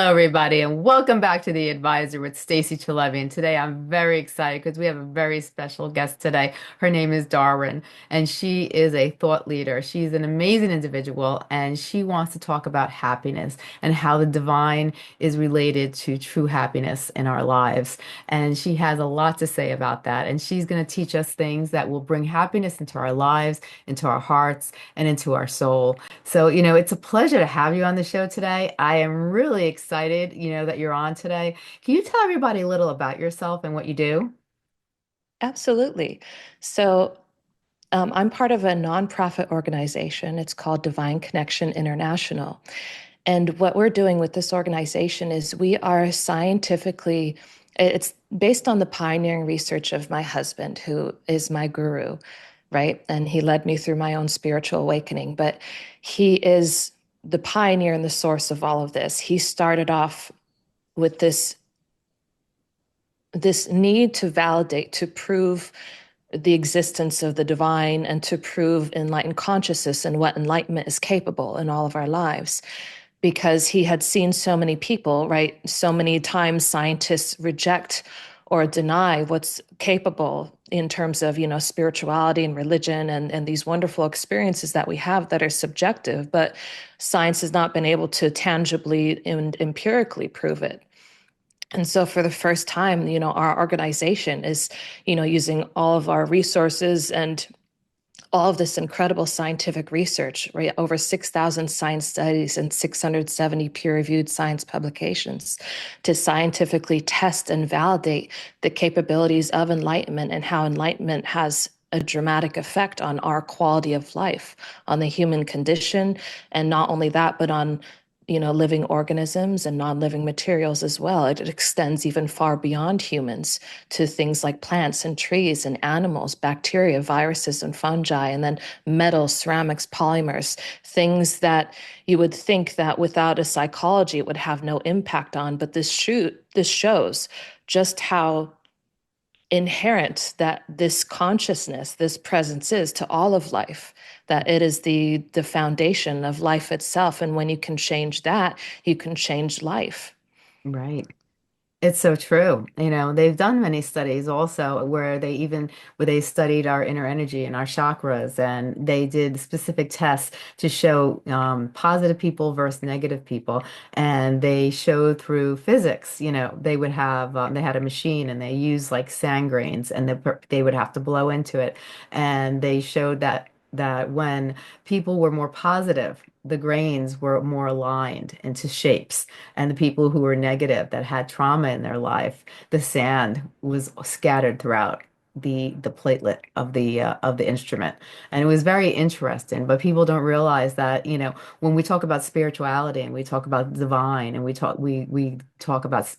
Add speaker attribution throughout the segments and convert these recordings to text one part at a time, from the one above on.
Speaker 1: Hello, everybody, and welcome back to The Advisor with Stacey Trelevi. And today I'm very excited because we have a very special guest today. Her name is Darwin, and she is a thought leader. She's an amazing individual, and she wants to talk about happiness and how the divine is related to true happiness in our lives. And she has a lot to say about that. And she's going to teach us things that will bring happiness into our lives, into our hearts, and into our soul. So, it's a pleasure to have you on the show today. I am really excited, that you're on today. Can you tell everybody a little about yourself and what you do?
Speaker 2: Absolutely. So, I'm part of a nonprofit organization. It's called Divine Connection International. And what we're doing with this organization is we are scientifically, it's based on the pioneering research of my husband, who is my guru, right? And he led me through my own spiritual awakening. But he is the pioneer and the source of all of this. He started off with this need to validate, to prove the existence of the divine and to prove enlightened consciousness and what enlightenment is capable in all of our lives. Because he had seen so many people, right? So many times scientists reject or deny what's capable in terms of, spirituality and religion and these wonderful experiences that we have that are subjective, but science has not been able to tangibly and empirically prove it. And so for the first time, our organization is, using all of our resources and all of this incredible scientific research, right? Over 6,000 science studies and 670 peer-reviewed science publications to scientifically test and validate the capabilities of enlightenment and how enlightenment has a dramatic effect on our quality of life, on the human condition, and not only that, but on living organisms and non-living materials as well. It extends even far beyond humans to things like plants and trees and animals, bacteria, viruses and fungi, and then metals, ceramics, polymers, things that you would think that without a psychology it would have no impact on. But this shows just how inherent that this consciousness, this presence is to all of life, that it is the foundation of life itself. And when you can change that, you can change life.
Speaker 1: Right. It's so true. They've done many studies also where they studied our inner energy and our chakras, and they did specific tests to show positive people versus negative people. And they showed through physics, they had a machine and they used like sand grains and they would have to blow into it. And they showed that when people were more positive, the grains were more aligned into shapes. And the people who were negative, that had trauma in their life, the sand was scattered throughout the platelet of the instrument. And it was very interesting. But people don't realize that, when we talk about spirituality and we talk about divine and we talk about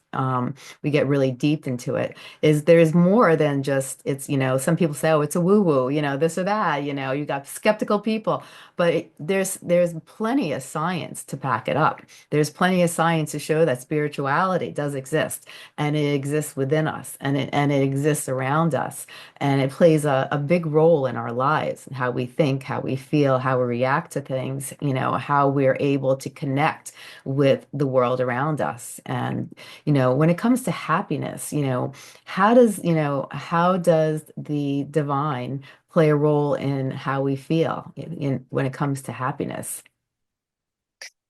Speaker 1: we get really deep into it, is there's more than just it's, some people say, oh, it's a woo-woo, this or that, you got skeptical people, but there's plenty of science to back it up. There's plenty of science to show that spirituality does exist, and it exists within us, and it exists around us, and it plays a big role in our lives, how we think, how we feel, how we react to things, how we're able to connect with the world around us. And, when it comes to happiness, how does the divine play a role in how we feel when it comes to happiness?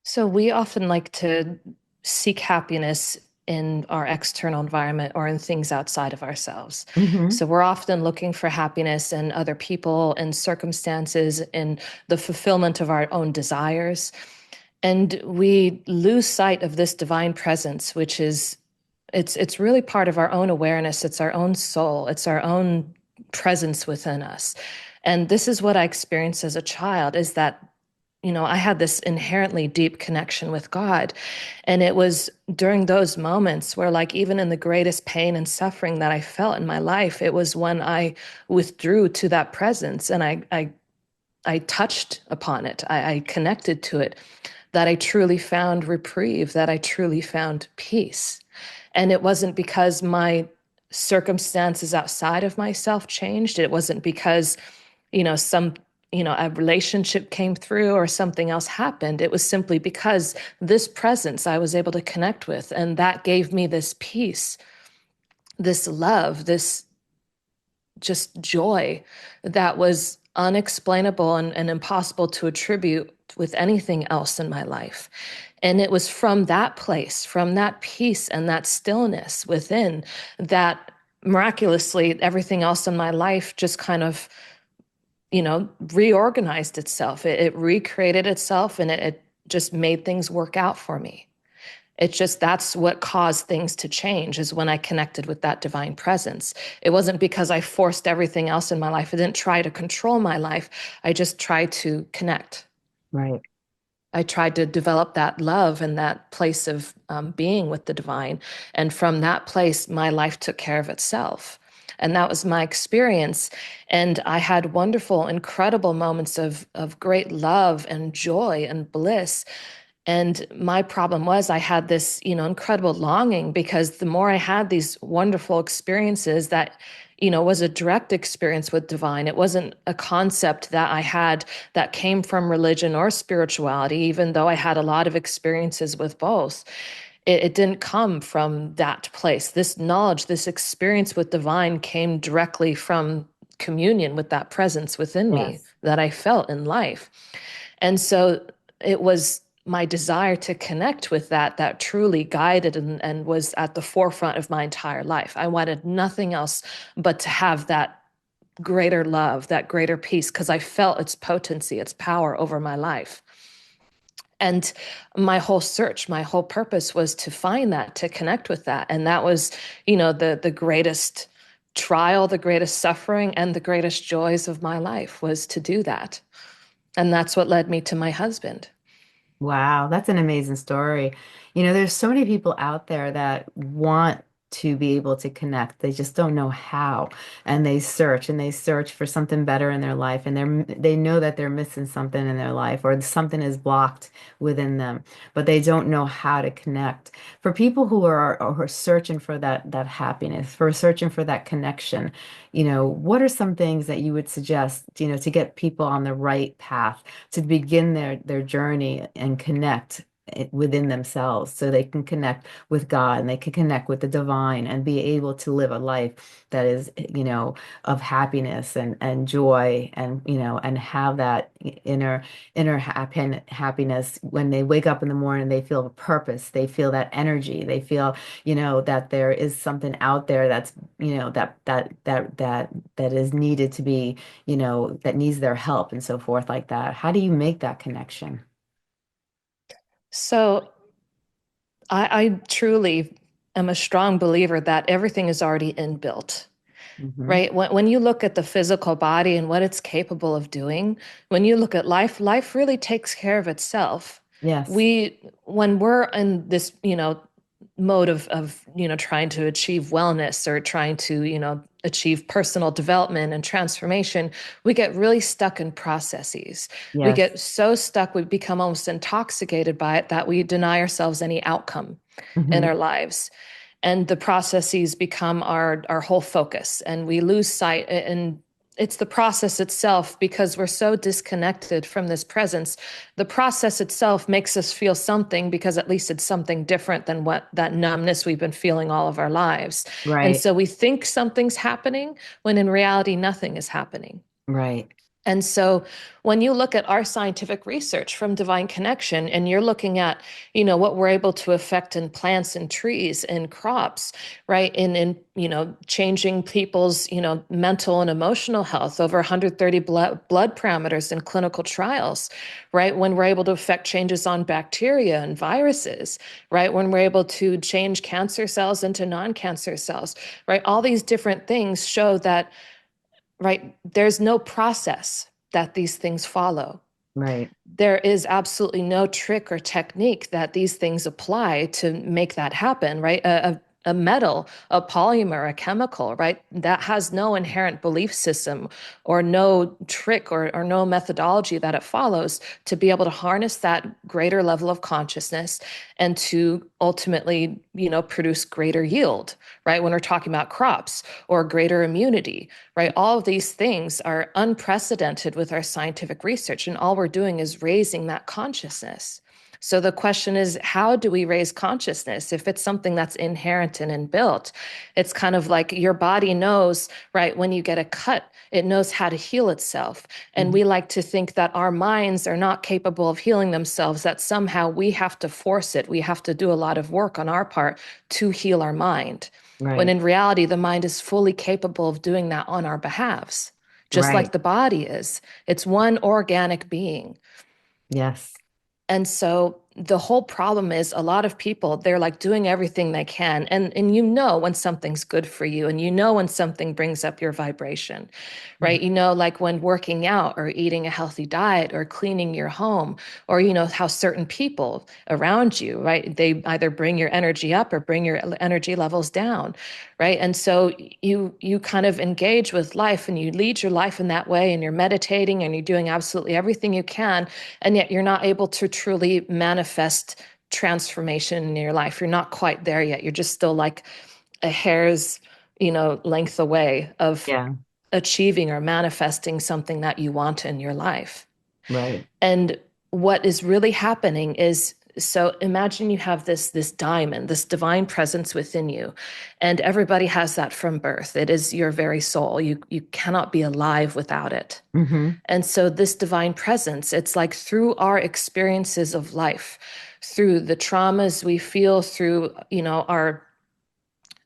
Speaker 2: So we often like to seek happiness in our external environment or in things outside of ourselves.
Speaker 1: Hmm.
Speaker 2: So we're often looking for happiness in other people and circumstances, in the fulfillment of our own desires. And we lose sight of this divine presence, which is it's really part of our own awareness. It's our own soul. It's our own presence within us. And this is what I experienced as a child, is that I had this inherently deep connection with God. And it was during those moments where, like, even in the greatest pain and suffering that I felt in my life, it was when I withdrew to that presence and I touched upon it. I connected to it, that I truly found reprieve, that I truly found peace. And it wasn't because my circumstances outside of myself changed. It wasn't because, some a relationship came through or something else happened. It was simply because this presence I was able to connect with, and that gave me this peace, this love, this just joy that was unexplainable and impossible to attribute with anything else in my life. And it was from that place, from that peace and that stillness within, that miraculously everything else in my life just kind of, reorganized itself. It recreated itself, and it just made things work out for me. It's just that's what caused things to change, is when I connected with that divine presence. It wasn't because I forced everything else in my life. I didn't try to control my life. I just tried to connect.
Speaker 1: Right.
Speaker 2: I tried to develop that love and that place of being with the divine. And from that place, my life took care of itself. And that was my experience. And I had wonderful, incredible moments of great love and joy and bliss. And my problem was I had this, incredible longing, because the more I had these wonderful experiences that, was a direct experience with divine. It wasn't a concept that I had that came from religion or spirituality, even though I had a lot of experiences with both. It didn't come from that place. This knowledge, this experience with divine came directly from communion with that presence within me
Speaker 1: Yes.
Speaker 2: that I felt in life. And so it was my desire to connect with that truly guided and was at the forefront of my entire life. I wanted nothing else but to have that greater love, that greater peace, because I felt its potency, its power over my life. And my whole search, my whole purpose was to find that, to connect with that. And that was, the greatest trial, the greatest suffering, and the greatest joys of my life was to do that. And that's what led me to my husband.
Speaker 1: Wow, that's an amazing story. There's so many people out there that want to be able to connect. They just don't know how. And they search for something better in their life, and they know that they're missing something in their life, or something is blocked within them, but they don't know how to connect. For people who are searching for that happiness, for searching for that connection, what are some things that you would suggest, to get people on the right path, to begin their journey and connect within themselves, so they can connect with God and they can connect with the divine and be able to live a life that is, of happiness and joy, and have that inner happiness. When they wake up in the morning, they feel a purpose, they feel that energy, they feel, that there is something out there that's, that is needed to be, that needs their help and so forth like that. How do you make that connection?
Speaker 2: So I truly am a strong believer that everything is already inbuilt,
Speaker 1: Hmm.
Speaker 2: right? When you look at the physical body and what it's capable of doing, when you look at life, life really takes care of itself.
Speaker 1: Yes.
Speaker 2: When we're in this, mode of trying to achieve wellness or trying to achieve personal development and transformation, we get really stuck in processes. We
Speaker 1: Yes.
Speaker 2: get so stuck, we become almost intoxicated by it, that we deny ourselves any outcome in
Speaker 1: Hmm.
Speaker 2: our lives, and the processes become our whole focus, and we lose sight. And it's the process itself, because we're so disconnected from this presence. The process itself makes us feel something, because at least it's something different than what that numbness we've been feeling all of our lives. And
Speaker 1: Right.
Speaker 2: so we think something's happening when in reality nothing is happening.
Speaker 1: Right.
Speaker 2: And so when you look at our scientific research from Divine Connection, and you're looking at, what we're able to affect in plants and trees and crops, right? In changing people's, mental and emotional health, over 130 blood parameters in clinical trials, right? When we're able to affect changes on bacteria and viruses, right? When we're able to change cancer cells into non-cancer cells, right? All these different things show that, right, there's no process that these things follow.
Speaker 1: Right.
Speaker 2: There is absolutely no trick or technique that these things apply to make that happen, right? a metal, a polymer, a chemical, right? That has no inherent belief system or no trick or no methodology that it follows to be able to harness that greater level of consciousness and to ultimately, produce greater yield, right? When we're talking about crops or greater immunity, right? All of these things are unprecedented with our scientific research, and all we're doing is raising that consciousness. So the question is, how do we raise consciousness? If it's something that's inherent and inbuilt, it's kind of like your body knows, right? When you get a cut, it knows how to heal itself. And
Speaker 1: Mhm.
Speaker 2: we like to think that our minds are not capable of healing themselves, that somehow we have to force it. We have to do a lot of work on our part to heal our mind. When
Speaker 1: Right.
Speaker 2: in reality, the mind is fully capable of doing that on our behalves, just like
Speaker 1: Right.
Speaker 2: the body is. It's one organic being.
Speaker 1: Yes.
Speaker 2: And so the whole problem is a lot of people, they're like doing everything they can. And when something's good for you, and when something brings up your vibration,
Speaker 1: Mhm.
Speaker 2: right? Like when working out or eating a healthy diet or cleaning your home, or how certain people around you, right? They either bring your energy up or bring your energy levels down, right? And so you kind of engage with life and you lead your life in that way, and you're meditating and you're doing absolutely everything you can, and yet you're not able to truly manifest transformation in your life. You're not quite there yet. You're just still like a hair's, length away of
Speaker 1: Yeah.
Speaker 2: achieving or manifesting something that you want in your life.
Speaker 1: Right.
Speaker 2: And what is really happening is, so imagine you have this diamond, this divine presence within you, and everybody has that from birth. It is your very soul. You cannot be alive without it.
Speaker 1: Hmm.
Speaker 2: And so, this divine presence, it's like through our experiences of life, through the traumas we feel, through, our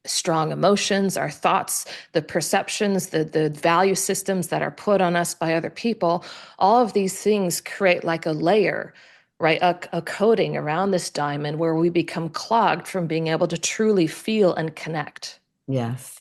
Speaker 2: strong emotions, our thoughts, the perceptions, the value systems that are put on us by other people, all of these things create like a layer, right? A coating around this diamond where we become clogged from being able to truly feel and connect.
Speaker 1: Yes.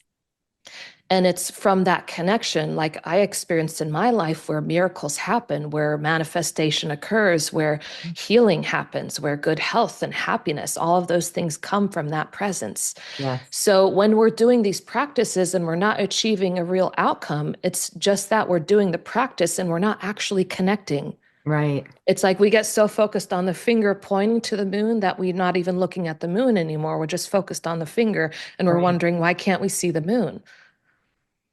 Speaker 2: And it's from that connection, like I experienced in my life, where miracles happen, where manifestation occurs, where healing happens, where good health and happiness, all of those things come from that presence.
Speaker 1: Yes.
Speaker 2: So when we're doing these practices and we're not achieving a real outcome, it's just that we're doing the practice and we're not actually connecting.
Speaker 1: Right.
Speaker 2: It's like we get so focused on the finger pointing to the moon that we're not even looking at the moon anymore. We're just focused on the finger and we're
Speaker 1: Right.
Speaker 2: wondering, why can't we see the moon?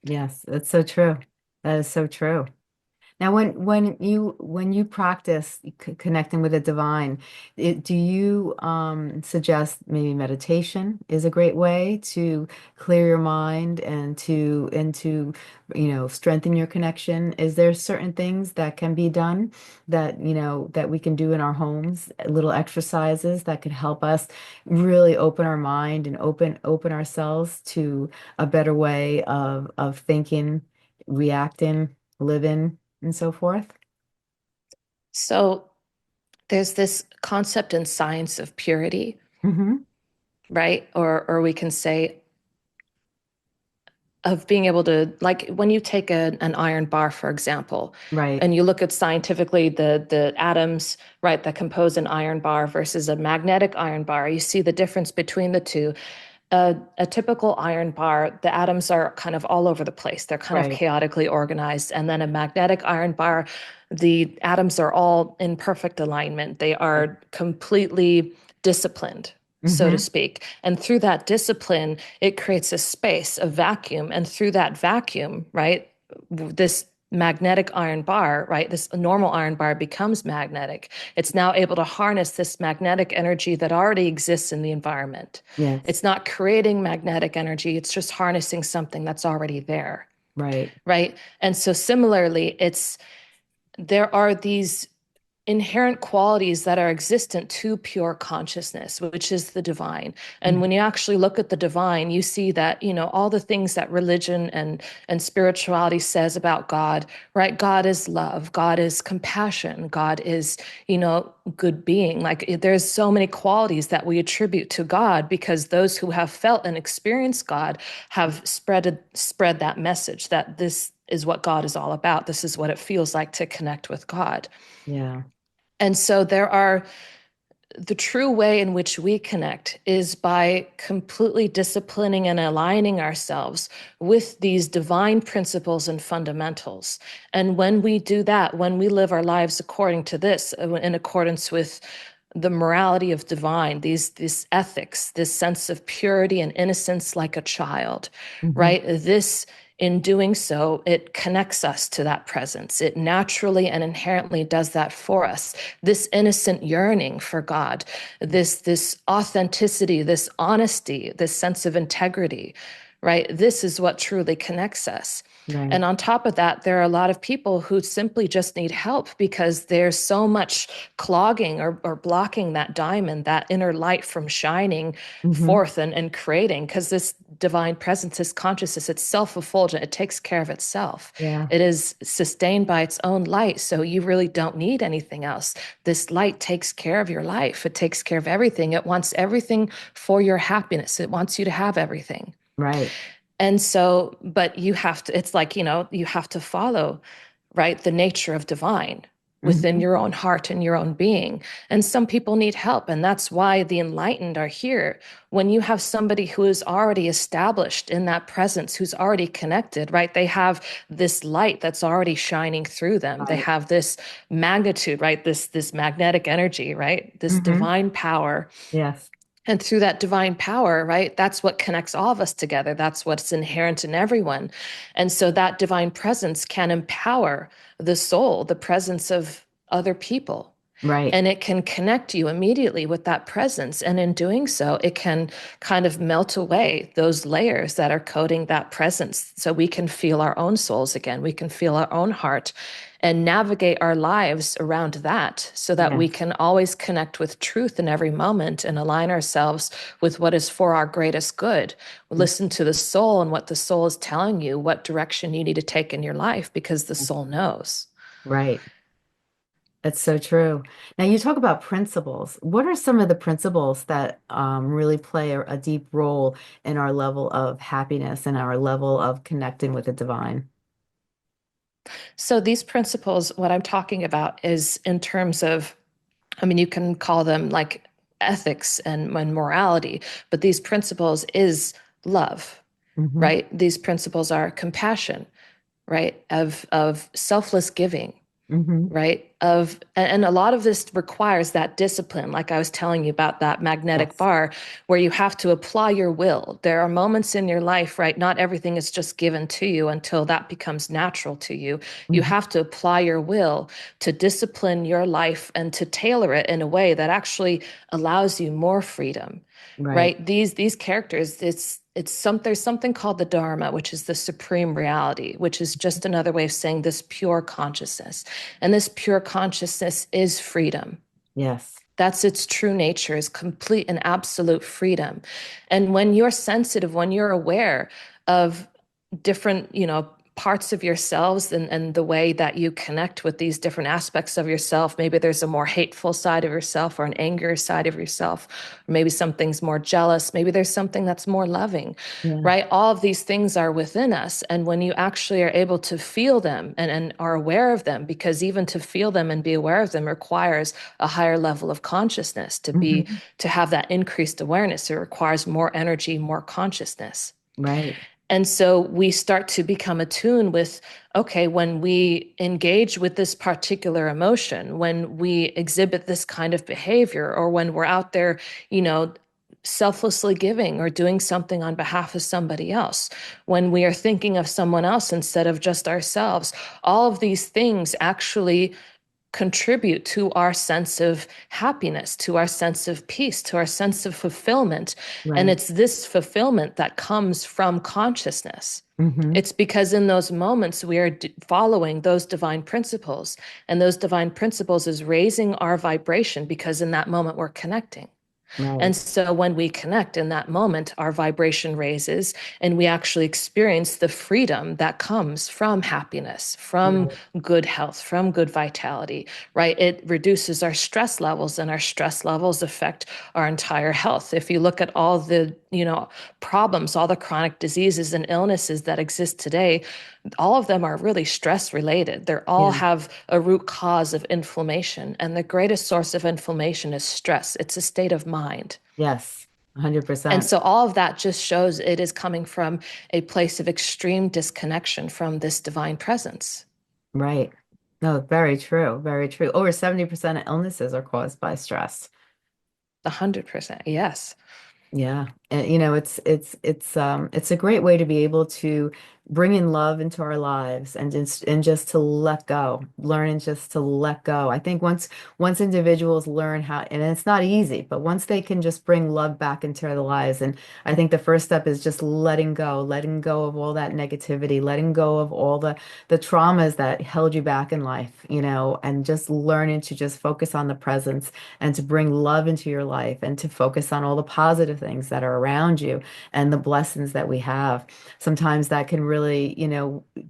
Speaker 1: Yes. That's so true. That is so true. Now, when you practice connecting with the divine, do you suggest maybe meditation is a great way to clear your mind and to strengthen your connection? Is there certain things that can be done that that we can do in our homes, little exercises that could help us really open our mind and open ourselves to a better way of thinking, reacting, living? And so forth.
Speaker 2: So there's this concept in science of purity,
Speaker 1: Hmm.
Speaker 2: right? Or we can say of being able to, like when you take an iron bar, for example,
Speaker 1: Right,
Speaker 2: and you look at scientifically the atoms, right, that compose an iron bar versus a magnetic iron bar, you see the difference between the two. A typical iron bar, the atoms are kind of all over the place. They're kind of
Speaker 1: right.
Speaker 2: chaotically organized. And then a magnetic iron bar, the atoms are all in perfect alignment. They are completely disciplined, so to
Speaker 1: Mm-hmm.
Speaker 2: speak. And through that discipline, it creates a space, a vacuum. And through that vacuum, right, this magnetic iron bar, right? This normal iron bar becomes magnetic. It's now able to harness this magnetic energy that already exists in the environment.
Speaker 1: Yes,
Speaker 2: It's not creating magnetic energy, it's just harnessing something that's already there,
Speaker 1: right.
Speaker 2: right? And so similarly, there are these inherent qualities that are existent to pure consciousness, which is the divine. And
Speaker 1: Mhm.
Speaker 2: when you actually look at the divine, you see that, all the things that religion and spirituality says about God, right? God is love, God is compassion, God is, good being. Like there's so many qualities that we attribute to God because those who have felt and experienced God have spread that message that this is what God is all about. This is what it feels like to connect with God.
Speaker 1: Yeah.
Speaker 2: And so there are the true way in which we connect is by completely disciplining and aligning ourselves with these divine principles and fundamentals. And when we do that, when we live our lives according to this, in accordance with the morality of divine, these ethics, this sense of purity and innocence like a child,
Speaker 1: Hmm.
Speaker 2: right? This, in doing so, it connects us to that presence. It naturally and inherently does that for us. This innocent yearning for God, this authenticity, this honesty, this sense of integrity, right? This is what truly connects us.
Speaker 1: Right.
Speaker 2: And on top of that, there are a lot of people who simply just need help because there's so much clogging or blocking that diamond, that inner light from shining
Speaker 1: Hmm.
Speaker 2: forth and creating. Because this divine presence, this consciousness, it's self-effulgent. It takes care of itself.
Speaker 1: Yeah.
Speaker 2: It is sustained by its own light. So you really don't need anything else. This light takes care of your life. It takes care of everything. It wants everything for your happiness. It wants you to have everything.
Speaker 1: Right.
Speaker 2: And so, but you have to, it's like, you have to follow, right, the nature of divine within
Speaker 1: Hmm.
Speaker 2: your own heart and your own being. And some people need help. And that's why the enlightened are here. When you have somebody who is already established in that presence, who's already connected, right? They have this light that's already shining through them. They
Speaker 1: Right.
Speaker 2: have this magnitude, right? This magnetic energy, right? This
Speaker 1: Hmm.
Speaker 2: divine power.
Speaker 1: Yes.
Speaker 2: And through that divine power, right, that's what connects all of us together. That's what's inherent in everyone. And so that divine presence can empower the soul, the presence of other people.
Speaker 1: Right.
Speaker 2: And it can connect you immediately with that presence. And in doing so, it can kind of melt away those layers that are coating that presence. So we can feel our own souls again. We can feel our own heart and navigate our lives around that so that we
Speaker 1: Yes.
Speaker 2: can always connect with truth in every moment and align ourselves with what is for our greatest good. Listen to the soul and what the soul is telling you, what direction you need to take in your life, because the soul knows.
Speaker 1: Right. That's so true. Now you talk about principles. What are some of the principles that really play a deep role in our level of happiness and our level of connecting with the divine?
Speaker 2: So these principles, what I'm talking about is in terms of, I mean, you can call them like ethics and morality, but these principles is love,
Speaker 1: Hmm.
Speaker 2: right? These principles are compassion, right? Of selfless giving,
Speaker 1: Hmm.
Speaker 2: right? And a lot of this requires that discipline, like I was telling you about that magnetic
Speaker 1: Yes.
Speaker 2: bar, where you have to apply your will. There are moments in your life, right? Not everything is just given to you until that becomes natural to you. You
Speaker 1: Hmm.
Speaker 2: have to apply your will to discipline your life and to tailor it in a way that actually allows you more freedom,
Speaker 1: Right.
Speaker 2: right? These characters, there's something called the Dharma, which is the supreme reality, which is just another way of saying this pure consciousness. And this pure consciousness is freedom.
Speaker 1: Yes.
Speaker 2: That's its true nature, is complete and absolute freedom. And when you're sensitive, when you're aware of different, parts of yourselves and the way that you connect with these different aspects of yourself. Maybe there's a more hateful side of yourself or an angry side of yourself, or maybe something's more jealous. Maybe there's something that's more loving,
Speaker 1: Yeah.
Speaker 2: right? All of these things are within us. And when you actually are able to feel them and are aware of them, because even to feel them and be aware of them requires a higher level of consciousness
Speaker 1: Hmm.
Speaker 2: to have that increased awareness. It requires more energy, more consciousness.
Speaker 1: Right.
Speaker 2: And so we start to become attuned with, okay, when we engage with this particular emotion, when we exhibit this kind of behavior, or when we're out there, you know, selflessly giving or doing something on behalf of somebody else, when we are thinking of someone else instead of just ourselves, all of these things actually contribute to our sense of happiness, to our sense of peace, to our sense of fulfillment. And
Speaker 1: Right.
Speaker 2: it's this fulfillment that comes from consciousness.
Speaker 1: Hmm.
Speaker 2: It's because in those moments we are following those divine principles, and those divine principles is raising our vibration because in that moment we're connecting.
Speaker 1: Right.
Speaker 2: And so when we connect in that moment, our vibration raises and we actually experience the freedom that comes from happiness, from
Speaker 1: Right.
Speaker 2: good health, from good vitality, right? It reduces our stress levels and our stress levels affect our entire health. If you look at all the, problems, all the chronic diseases and illnesses that exist today, all of them are really stress related. They all
Speaker 1: Yeah.
Speaker 2: have a root cause of inflammation. And the greatest source of inflammation is stress. It's a state of mind.
Speaker 1: Yes.
Speaker 2: And
Speaker 1: 100%.
Speaker 2: so all of that just shows it is coming from a place of extreme disconnection from this divine presence.
Speaker 1: Right. No, very true. Very true. Over 70% of illnesses are caused by stress.
Speaker 2: 100%. Yes.
Speaker 1: Yeah. And it's a great way to be able to bring in love into our lives and just to let go, learn just to let go. I think once individuals learn how, and it's not easy, but once they can just bring love back into their lives, and I think the first step is just letting go of all that negativity, letting go of all the traumas that held you back in life, and just learning to just focus on the presence and to bring love into your life and to focus on all the positive things that are around you and the blessings that we have. Sometimes that can really,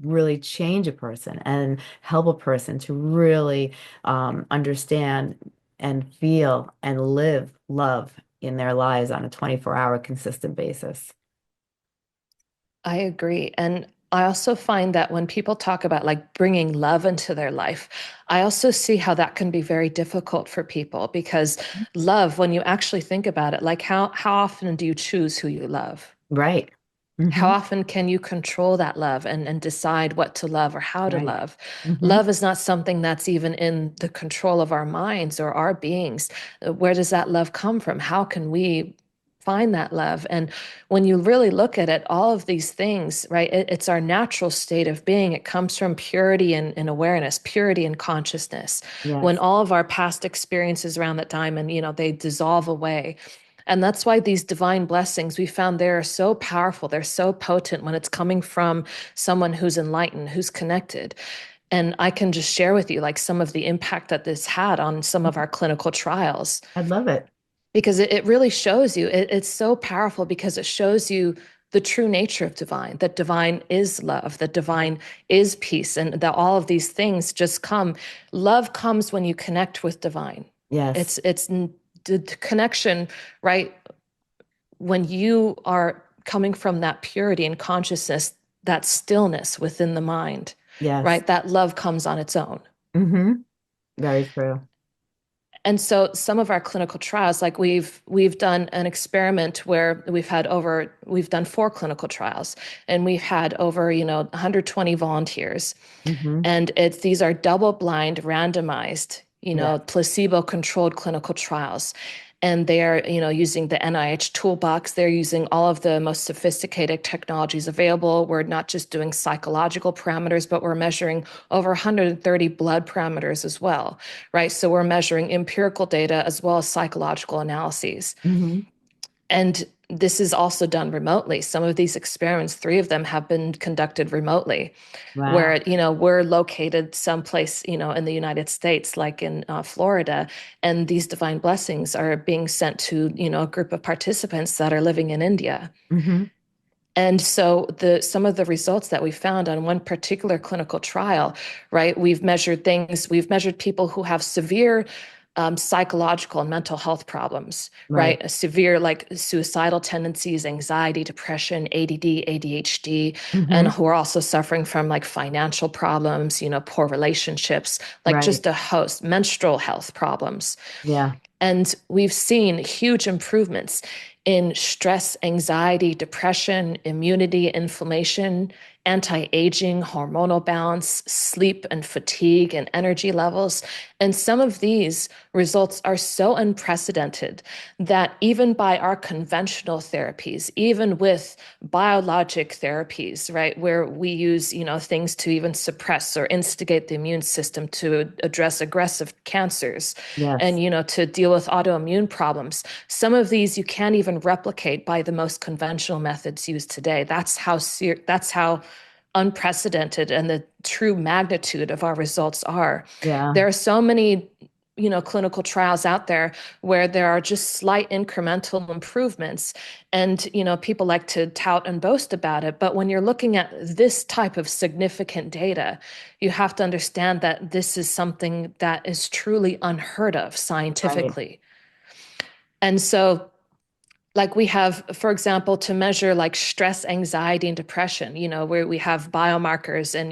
Speaker 1: really change a person and help a person to really understand and feel and live love in their lives on a 24-hour consistent basis.
Speaker 2: I agree. And I also find that when people talk about like bringing love into their life, I also see how that can be very difficult for people because love, when you actually think about it, like how often do you choose who you love?
Speaker 1: Right.
Speaker 2: How
Speaker 1: Hmm.
Speaker 2: often can you control that love and decide what to love or how to
Speaker 1: Right.
Speaker 2: love?
Speaker 1: Hmm.
Speaker 2: Love is not something that's even in the control of our minds or our beings. Where does that love come from? How can we find that love? And when you really look at it, all of these things, right? It's our natural state of being. It comes from purity and awareness, purity and consciousness. When
Speaker 1: Yes.
Speaker 2: all of our past experiences around that time and, they dissolve away, and that's why these divine blessings we found they're so powerful, they're so potent when it's coming from someone who's enlightened, who's connected. And I can just share with you like some of the impact that this had on some of our clinical trials
Speaker 1: I'd love it.
Speaker 2: because it really shows you it's so powerful because it shows you the true nature of divine, that divine is love, that divine is peace, and that all of these things just come. Love comes when you connect with divine.
Speaker 1: Yes.
Speaker 2: It's the connection, right? When you are coming from that purity and consciousness, that stillness within the mind,
Speaker 1: Yes.
Speaker 2: right? That love comes on its own.
Speaker 1: Hmm. Very true.
Speaker 2: And so some of our clinical trials, like we've done an experiment where we've done 4 clinical trials and we've had over, 120 volunteers.
Speaker 1: Hmm.
Speaker 2: And these are double-blind, randomized,
Speaker 1: Yes.
Speaker 2: placebo-controlled clinical trials. And they are, using the NIH toolbox. They're using all of the most sophisticated technologies available. We're not just doing psychological parameters, but we're measuring over 130 blood parameters as well, right? So we're measuring empirical data as well as psychological analyses.
Speaker 1: Hmm.
Speaker 2: And this is also done remotely. Some of these experiments, 3 of them have been conducted remotely
Speaker 1: Wow.
Speaker 2: where we're located someplace in the United States like in Florida, and these divine blessings are being sent to a group of participants that are living in India.
Speaker 1: Hmm.
Speaker 2: And so some of the results that we found on one particular clinical trial, right? We've measured people who have severe psychological and mental health problems,
Speaker 1: Right.
Speaker 2: right? A severe like suicidal tendencies, anxiety, depression, ADD, ADHD, and
Speaker 1: Hmm.
Speaker 2: who are also suffering from like financial problems, poor relationships, like
Speaker 1: Right.
Speaker 2: just a host, menstrual health problems.
Speaker 1: Yeah.
Speaker 2: And we've seen huge improvements in stress, anxiety, depression, immunity, inflammation, anti aging, hormonal balance, sleep and fatigue, and energy levels. And some of these results are so unprecedented that even by our conventional therapies, even with biologic therapies, right, where we use, things to even suppress or instigate the immune system to address aggressive cancers and,
Speaker 1: Yes.
Speaker 2: to deal with autoimmune problems, some of these you can't even replicate by the most conventional methods used today. That's how unprecedented and the true magnitude of our results are.
Speaker 1: Yeah.
Speaker 2: There are so many clinical trials out there where there are just slight incremental improvements. And, people like to tout and boast about it. But when you're looking at this type of significant data, you have to understand that this is something that is truly unheard of
Speaker 1: Right.
Speaker 2: scientifically. And so, like we have, for example, to measure like stress, anxiety, and depression, where we have biomarkers and,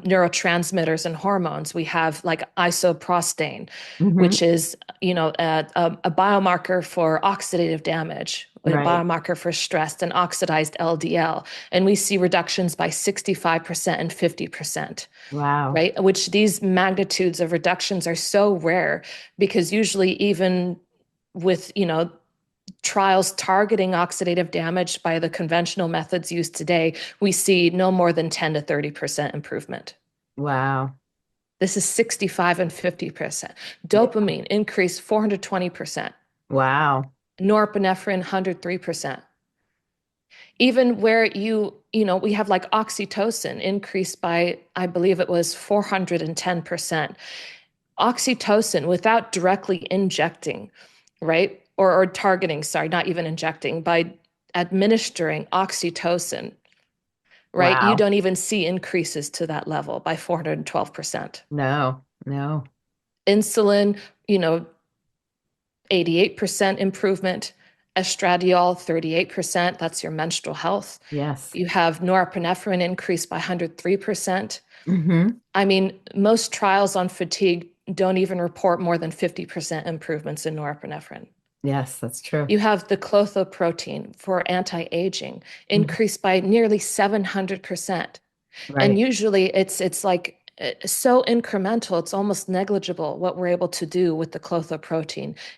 Speaker 2: neurotransmitters and hormones. We have like isoprostane,
Speaker 1: Hmm.
Speaker 2: which is, a biomarker for oxidative damage, a
Speaker 1: Right.
Speaker 2: biomarker for stress and oxidized LDL. And we see reductions by 65% and 50%.
Speaker 1: Wow.
Speaker 2: Right? Which these magnitudes of reductions are so rare because usually even with, trials targeting oxidative damage by the conventional methods used today, we see no more than 10 to 30% improvement.
Speaker 1: Wow.
Speaker 2: This is 65 and 50%.
Speaker 1: Yeah.
Speaker 2: Dopamine increased 420%.
Speaker 1: Wow.
Speaker 2: Norepinephrine 103%. Even where we have like oxytocin increased by, I believe it was 410%. Oxytocin without directly injecting, right? Or targeting, sorry, not even injecting, by administering oxytocin, right? You
Speaker 1: Wow.
Speaker 2: don't even see increases to that level by 412%.
Speaker 1: No. No.
Speaker 2: Insulin, you know, 88% improvement. Estradiol, 38%. That's your menstrual health.
Speaker 1: Yes.
Speaker 2: You have norepinephrine increased by 103%.
Speaker 1: Hmm.
Speaker 2: I mean, most trials on fatigue don't even report more than 50% improvements in norepinephrine.
Speaker 1: Yes, that's true.
Speaker 2: You have the clotho for anti-aging
Speaker 1: Mhm.
Speaker 2: increased by nearly 700%. And
Speaker 1: Right.
Speaker 2: usually it's like so incremental, it's almost negligible what we're able to do with the clotho.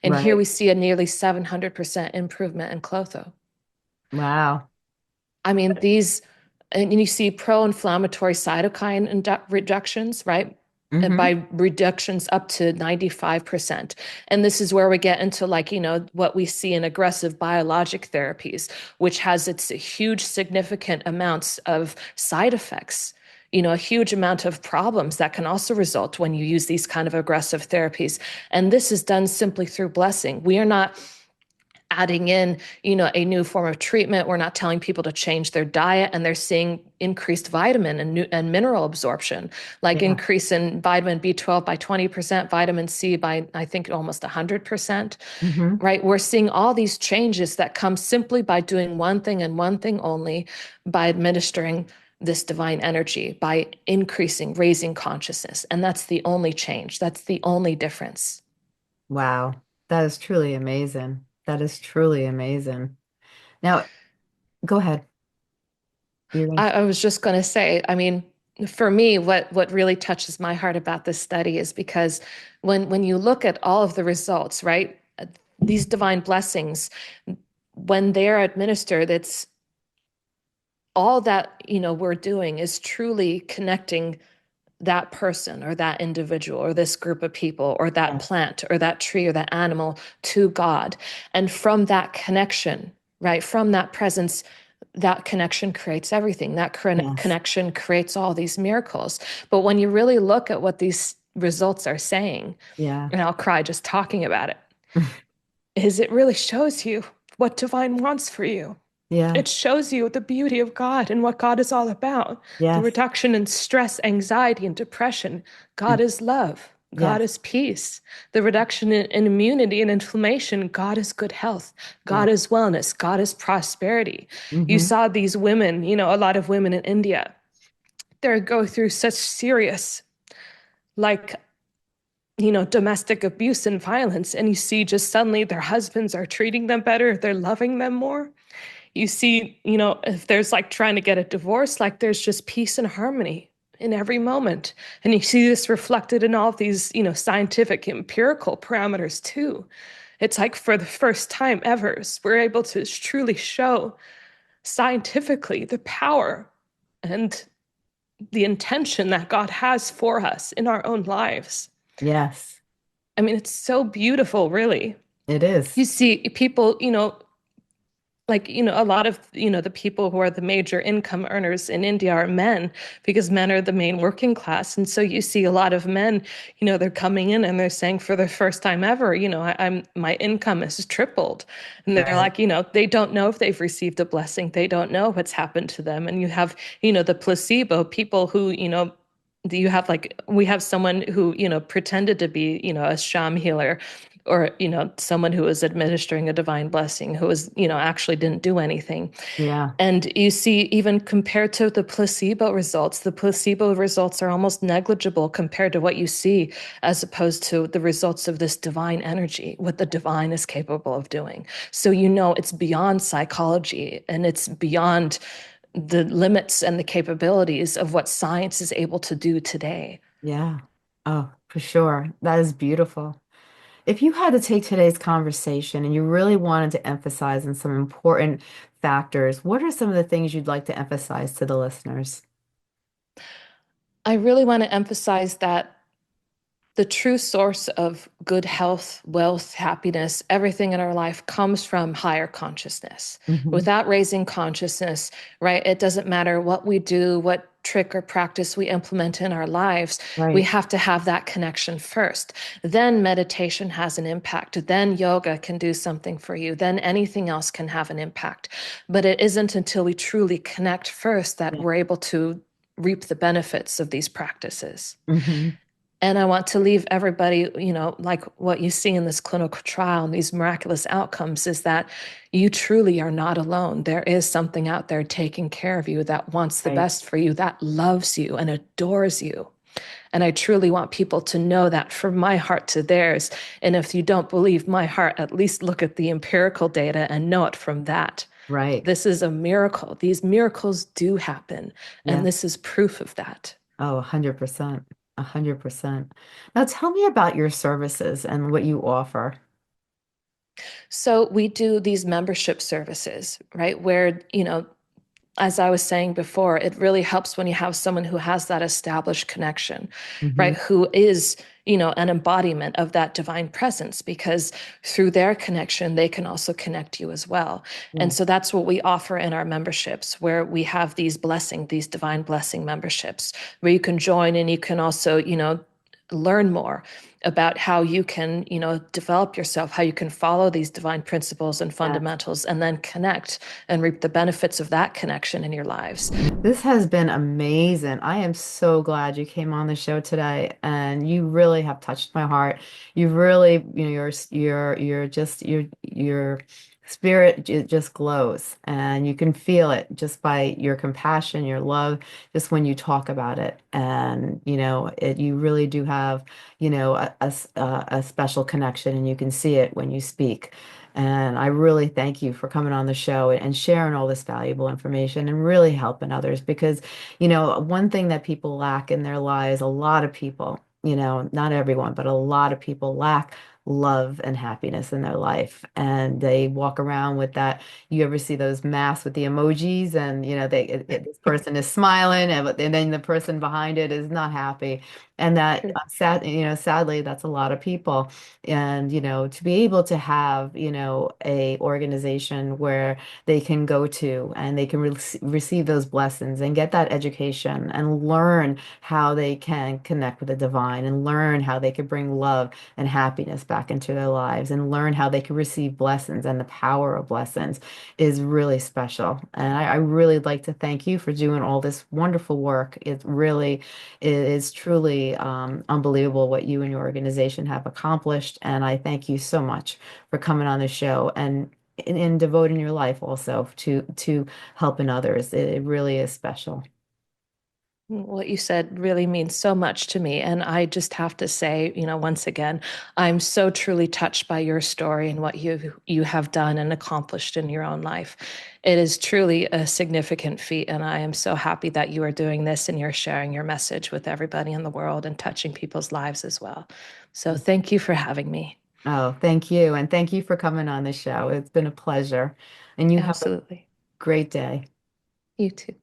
Speaker 2: And here
Speaker 1: Right.
Speaker 2: we see a nearly 700% improvement in clotho.
Speaker 1: Wow.
Speaker 2: I mean, and you see pro-inflammatory cytokine reductions, right?
Speaker 1: Hmm.
Speaker 2: By reductions up to 95%. And this is where we get into like, what we see in aggressive biologic therapies, which has its huge significant amounts of side effects, a huge amount of problems that can also result when you use these kind of aggressive therapies. And this is done simply through blessing. We are not adding in, a new form of treatment. We're not telling people to change their diet, and they're seeing increased vitamin and mineral absorption, like
Speaker 1: Yeah.
Speaker 2: increase in vitamin B12 by 20%, vitamin C by, I think, almost 100%,
Speaker 1: Hmm.
Speaker 2: right? We're seeing all these changes that come simply by doing one thing and one thing only, by administering this divine energy, by increasing, raising consciousness. And that's the only change. That's the only difference.
Speaker 1: Wow. That is truly amazing. That is truly amazing. Now, go ahead. You're gonna.
Speaker 2: I was just going to say, I mean, for me, what really touches my heart about this study is because when you look at all of the results, right, these divine blessings, when they're administered, it's all that we're doing is truly connecting that person or that individual or this group of people or that
Speaker 1: Yes.
Speaker 2: plant or that tree or that animal to God. And from that connection, right, from that presence, that connection creates everything. That
Speaker 1: Yes.
Speaker 2: connection creates all these miracles. But when you really look at what these results are saying,
Speaker 1: Yeah.
Speaker 2: and I'll cry just talking about it, is it really shows you what divine wants for you.
Speaker 1: Yeah.
Speaker 2: It shows you the beauty of God and what God is all about. The
Speaker 1: Yes.
Speaker 2: reduction in stress, anxiety, and depression. God
Speaker 1: Mm.
Speaker 2: is love. God
Speaker 1: Yes.
Speaker 2: is peace. The reduction in immunity and inflammation. God is good health.
Speaker 1: Yeah.
Speaker 2: God is wellness. God is prosperity. You
Speaker 1: Hmm.
Speaker 2: saw these women, a lot of women in India, they go through such serious, like, domestic abuse and violence. And you see just suddenly their husbands are treating them better. They're loving them more. You see, if there's like trying to get a divorce, like there's just peace and harmony in every moment. And you see this reflected in all of these, scientific empirical parameters too. It's like for the first time ever, we're able to truly show scientifically the power and the intention that God has for us in our own lives.
Speaker 1: Yes.
Speaker 2: I mean, it's so beautiful, really.
Speaker 1: It is.
Speaker 2: You see people, like, a lot of, the people who are the major income earners in India are men because men are the main working class. And so you see a lot of men, they're coming in and they're saying for the first time ever, my income has tripled. And they're
Speaker 1: Right.
Speaker 2: like, they don't know if they've received a blessing. They don't know what's happened to them. And you have, the placebo people who, you have like we have someone who pretended to be a sham healer or someone who was administering a divine blessing who was actually didn't do anything.
Speaker 1: Yeah.
Speaker 2: And you see, even compared to the placebo results are almost negligible compared to what you see, as opposed to the results of this divine energy, what the divine is capable of doing. So it's beyond psychology and it's beyond the limits and the capabilities of what science is able to do today.
Speaker 1: Yeah. Oh, for sure. That is beautiful. If you had to take today's conversation and you really wanted to emphasize on some important factors, what are some of the things you'd like to emphasize to the listeners?
Speaker 2: I really want to emphasize that the true source of good health, wealth, happiness, everything in our life comes from higher consciousness.
Speaker 1: Hmm.
Speaker 2: Without raising consciousness, right, it doesn't matter what we do, what trick or practice we implement in our lives, we
Speaker 1: Right.
Speaker 2: have to have that connection first. Then meditation has an impact. Then yoga can do something for you. Then anything else can have an impact. But it isn't until we truly connect first that
Speaker 1: Yeah.
Speaker 2: we're able to reap the benefits of these practices.
Speaker 1: Hmm.
Speaker 2: And I want to leave everybody, like what you see in this clinical trial and these miraculous outcomes is that you truly are not alone. There is something out there taking care of you that wants the
Speaker 1: Right.
Speaker 2: best for you, that loves you and adores you. And I truly want people to know that from my heart to theirs. And if you don't believe my heart, at least look at the empirical data and know it from that.
Speaker 1: Right.
Speaker 2: This is a miracle. These miracles do happen. And
Speaker 1: Yeah.
Speaker 2: this is proof of that.
Speaker 1: Oh, 100%. 100%. Now tell me about your services and what you offer.
Speaker 2: So we do these membership services, right? Where, as I was saying before, it really helps when you have someone who has that established connection,
Speaker 1: Hmm.
Speaker 2: right? Who is, an embodiment of that divine presence, because through their connection, they can also connect you as well.
Speaker 1: Yeah.
Speaker 2: And so that's what we offer in our memberships, where we have these divine blessing memberships, where you can join and you can also, learn more about how you can, develop yourself, how you can follow these divine principles and
Speaker 1: Yes.
Speaker 2: fundamentals, and then connect and reap the benefits of that connection in your lives.
Speaker 1: This has been amazing. I am so glad you came on the show today, and you really have touched my heart. You really, your spirit just glows, and you can feel it just by your compassion, your love, just when you talk about it. And you really do have, a special connection, and you can see it when you speak. And I really thank you for coming on the show and sharing all this valuable information and really helping others because, one thing that people lack in their lives, a lot of people, not everyone, but a lot of people lack love and happiness in their life. And they walk around with that. You ever see those masks with the emojis and, this person is smiling and then the person behind it is not happy. And that
Speaker 2: True.
Speaker 1: sadly, that's a lot of people. And, to be able to have, a organization where they can go to and they can receive those blessings and get that education and learn how they can connect with the divine and learn how they can bring love and happiness back into their lives and learn how they can receive blessings and the power of blessings is really special. And I really like to thank you for doing all this wonderful work. It is truly unbelievable what you and your organization have accomplished. And I thank you so much for coming on the show and in devoting your life also to helping others. It really is special.
Speaker 2: What you said really means so much to me. And I just have to say, once again, I'm so truly touched by your story and what you have done and accomplished in your own life. It is truly a significant feat. And I am so happy that you are doing this and you're sharing your message with everybody in the world and touching people's lives as well. So thank you for having me.
Speaker 1: Oh, thank you. And thank you for coming on the show. It's been a pleasure. And you have a
Speaker 2: Absolutely.
Speaker 1: great day.
Speaker 2: You too.